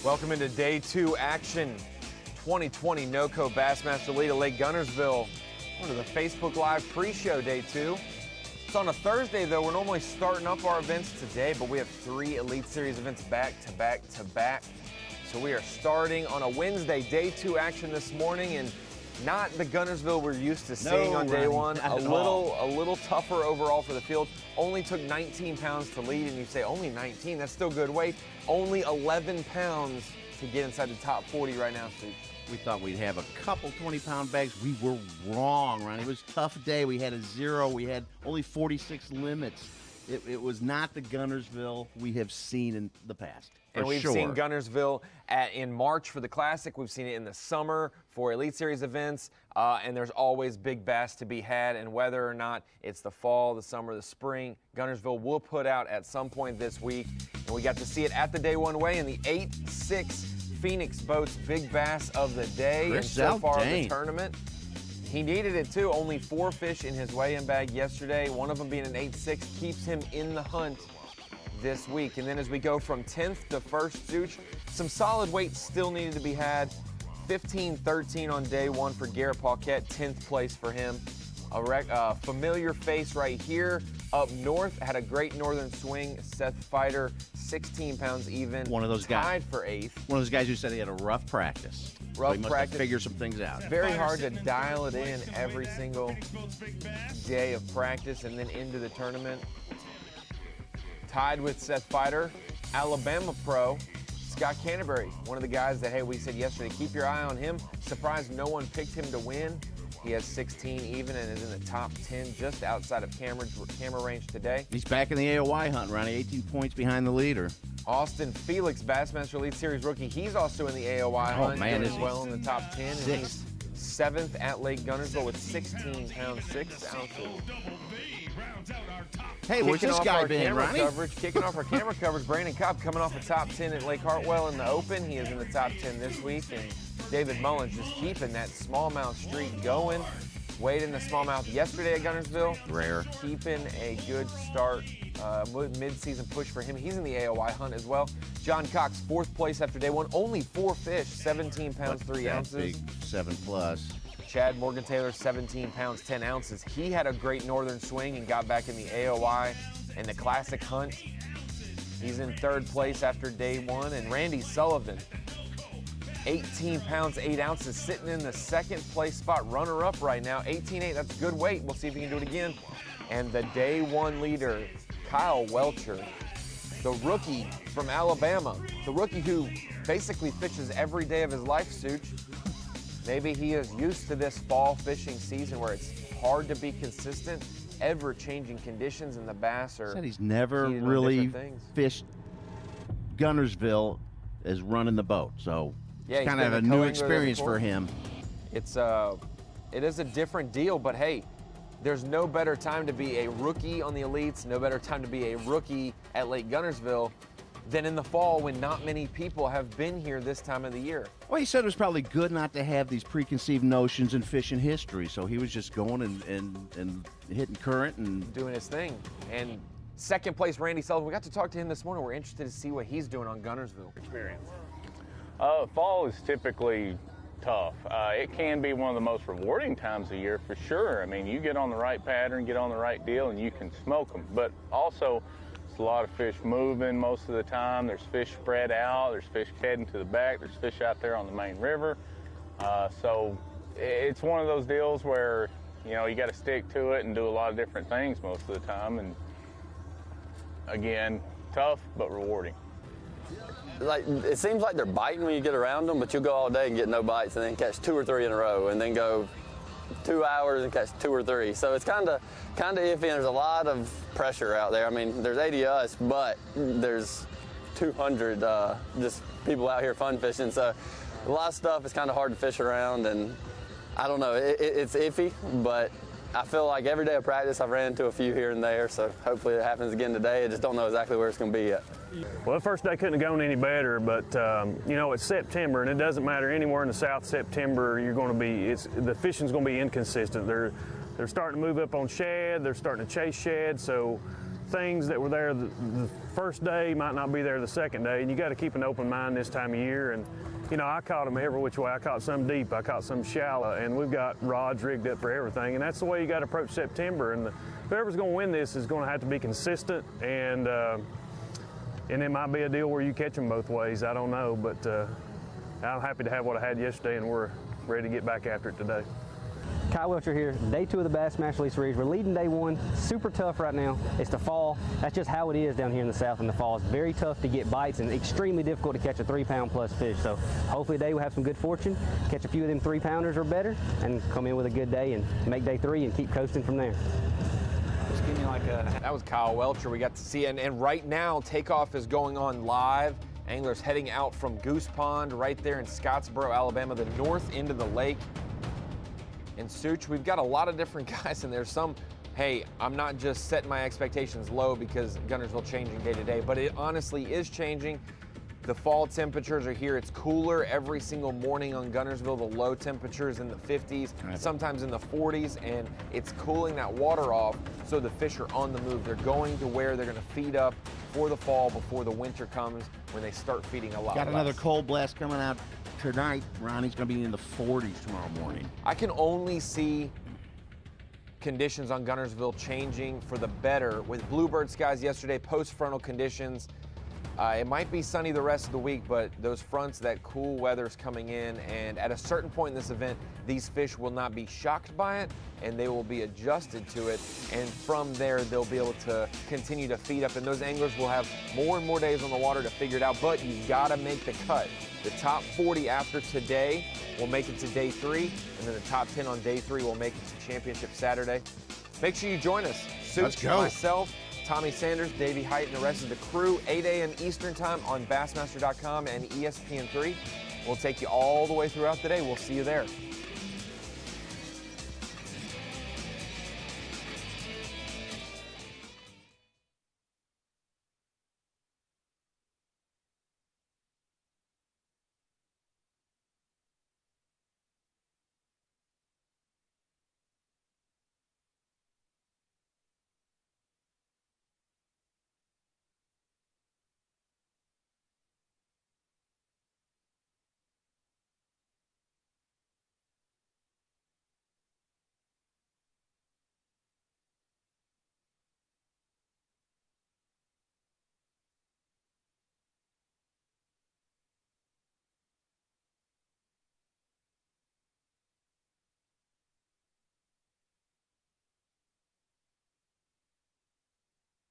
Welcome into day 2 action. 2020 NOCO Bassmaster lead at Lake Guntersville. Welcome to the Facebook Live pre-show day 2. It's on a Thursday though. We're normally starting up our events today, but we have 3 Elite Series events back to back to back. So we are starting on a Wednesday, day 2 action this morning, and not the Guntersville we're used to seeing on day 1. A little tougher overall for the field. Only took 19 pounds to lead, and you say only 19, that's still good weight. Only 11 pounds to get inside the top 40 right now, Steve. We thought we'd have a couple 20-pound bags. We were wrong, Ron. It was a tough day. We had a 0. We had only 46 limits. It was not the Guntersville we have seen in the past. And we've seen Guntersville in March for the Classic. We've seen it in the summer for Elite Series events. And there's always big bass to be had. And whether or not it's the fall, the summer, the spring, Guntersville will put out at some point this week. And we got to see it at the day 1 weigh in the 8-6 Phoenix Boats Big Bass of the day. And so far of the tournament. He needed it too. Only 4 fish in his weigh-in bag yesterday. One of them being an 8-6 keeps him in the hunt this week. And then as we go from 10th to 1st, Such, some solid weight still needed to be had. 15-13 on day 1 for Garrett Paquette, 10th place for him. A familiar face right here. Up north, had a great northern swing. Seth Fighter, 16 pounds even. One of those guys. Tied for 8th. One of those guys who said he had a rough practice. Rough so he must practice. Have figure some things out. Very hard to dial it in every single day of practice and then into the tournament. Tied with Seth Fighter, Alabama pro, Scott Canterbury. One of the guys that, hey, we said yesterday, keep your eye on him. Surprised no one picked him to win. He has 16 even and is in the top 10 just outside of camera range today. He's back in the AOY hunt, Ronnie, 18 points behind the leader. Austin Felix, Bassmaster Elite Series rookie. He's also in the AOY hunt. Man, as well in the top 10. And he's 7th at Lake Guntersville with 16 pounds, 6 ounces. Hey, where's this guy been, Ronnie? Kicking off our camera coverage, Brandon Cobb coming off a top 10 at Lake Hartwell in the Open. He is in the top 10 this week. And David Mullins just keeping that smallmouth streak going. Weighed in the smallmouth yesterday at Guntersville. Rare. Keeping a good start, mid-season push for him. He's in the AOY hunt as well. John Cox, 4th place after day 1. Only 4 fish, 17 pounds, 3 ounces. Big 7+. Chad Morgan Taylor, 17 pounds, 10 ounces. He had a great northern swing and got back in the AOY and the Classic hunt. He's in 3rd place after day 1. And Randy Sullivan, 18 pounds, 8 ounces, sitting in the 2nd place spot, runner-up right now. 18.8, that's good weight. We'll see if he can do it again. And the day 1 leader, Kyle Welcher, the rookie from Alabama, the rookie who basically fishes every day of his life, Such. Maybe he is used to this fall fishing season where it's hard to be consistent, ever-changing conditions, and the bass are Said he's never really fished Guntersville as running the boat, so yeah, it's kind of a new experience for him. It is a different deal, but hey, there's no better time to be a rookie on the Elites, no better time to be a rookie at Lake Guntersville than in the fall when not many people have been here this time of the year. Well, he said it was probably good not to have these preconceived notions in fishing history, so he was just going and hitting current and doing his thing. And 2nd place, Randy Sullivan. We got to talk to him this morning. We're interested to see what he's doing on Guntersville. Experience. Fall is typically tough. It can be one of the most rewarding times of year for sure. I mean, you get on the right pattern, get on the right deal, and you can smoke them. But also, it's a lot of fish moving most of the time. There's fish spread out. There's fish heading to the back. There's fish out there on the main river. So it's one of those deals where, you know, you got to stick to it and do a lot of different things most of the time. And again, tough but rewarding. Like, it seems like they're biting when you get around them, but you'll go all day and get no bites and then catch 2 or 3 in a row and then go 2 hours and catch 2 or 3. So it's kind of iffy, and there's a lot of pressure out there. I mean, there's 80 of us, but there's 200 just people out here fun fishing. So a lot of stuff is kind of hard to fish around, and I don't know, it's iffy, but I feel like every day of practice I've ran into a few here and there, so hopefully it happens again today. I just don't know exactly where it's going to be yet. Well, the first day couldn't have gone any better, but you know, it's September, and it doesn't matter anywhere in the South. September, you're going to be, the fishing's going to be inconsistent. They're starting to move up on shad. They're starting to chase shad, so things that were there the first day might not be there the second day, and you got to keep an open mind this time of year. And you know, I caught them every which way. I caught some deep, I caught some shallow, and we've got rods rigged up for everything. And that's the way you got to approach September. And whoever's going to win this is going to have to be consistent, and it might be a deal where you catch them both ways. I don't know, but I'm happy to have what I had yesterday, and we're ready to get back after it today. Kyle Welcher here, day 2 of the Bassmaster Elite Series. We're leading day 1, super tough right now. It's the fall. That's just how it is down here in the south in the fall. It's very tough to get bites and extremely difficult to catch a 3-pound plus fish. So hopefully today we'll have some good fortune, catch a few of them 3-pounders or better, and come in with a good day and make day 3 and keep coasting from there. Just give me like a... That was Kyle Welcher. We got to see, and right now Takeoff is going on live. Anglers heading out from Goose Pond right there in Scottsboro, Alabama, the north end of the lake. And Such, we've got a lot of different guys, and there's some, hey, I'm not just setting my expectations low because Guntersville changing day to day, but it honestly is changing. The fall temperatures are here. It's cooler every single morning on Guntersville. The low temperatures in the 50s, sometimes in the 40s, and it's cooling that water off, so the fish are on the move. They're going to where they're going to feed up for the fall before the winter comes, when they start feeding a lot Got less. another cold blast coming out tonight. Ronnie's going to be in the 40s tomorrow morning. I can only see conditions on Guntersville changing for the better with bluebird skies yesterday, post-frontal conditions. It might be sunny the rest of the week, but those fronts, that cool weather's coming in, and at a certain point in this event, these fish will not be shocked by it, and they will be adjusted to it, and from there, they'll be able to continue to feed up, and those anglers will have more and more days on the water to figure it out, but you've got to make the cut. The top 40 after today will make it to day 3, and then the top 10 on day 3 will make it to Championship Saturday. Make sure you join us. Let's Such, go. myself, Tommy Sanders, Davey Height, and the rest of the crew, 8 a.m. Eastern time on Bassmaster.com and ESPN3. We'll take you all the way throughout the day. We'll see you there.